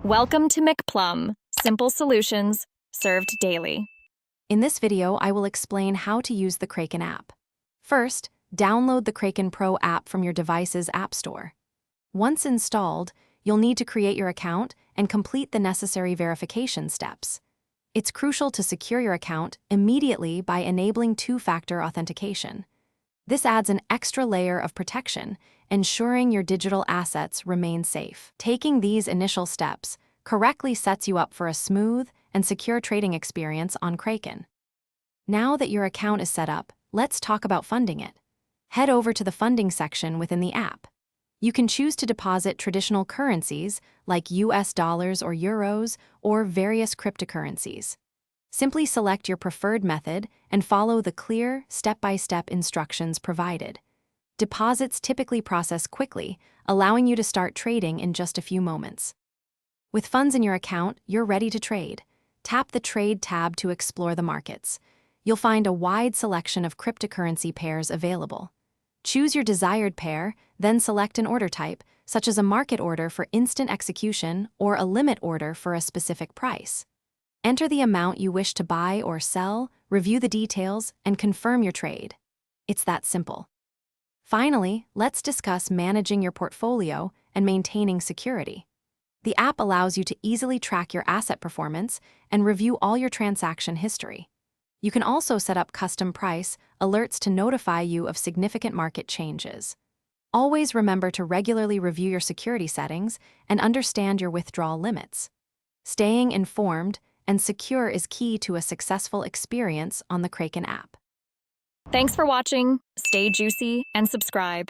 Welcome to McPlum, simple solutions served daily. In this video, I will explain how to use the Kraken app. First, download the Kraken Pro app from your device's app store. Once installed, you'll need to create your account and complete the necessary verification steps. It's crucial to secure your account immediately by enabling two-factor authentication. This adds an extra layer of protection, ensuring your digital assets remain safe. Taking these initial steps correctly sets you up for a smooth and secure trading experience on Kraken. Now that your account is set up, let's talk about funding it. Head over to the funding section within the app. You can choose to deposit traditional currencies like US dollars or euros or various cryptocurrencies. Simply select your preferred method and follow the clear, step-by-step instructions provided. Deposits typically process quickly, allowing you to start trading in just a few moments. With funds in your account, you're ready to trade. Tap the Trade tab to explore the markets. You'll find a wide selection of cryptocurrency pairs available. Choose your desired pair, then select an order type, such as a market order for instant execution or a limit order for a specific price. Enter the amount you wish to buy or sell, review the details, and confirm your trade. It's that simple. Finally, let's discuss managing your portfolio and maintaining security. The app allows you to easily track your asset performance and review all your transaction history. You can also set up custom price alerts to notify you of significant market changes. Always remember to regularly review your security settings and understand your withdrawal limits. Staying informed and secure is key to a successful experience on the Kraken app. Thanks for watching. Stay juicy and subscribe.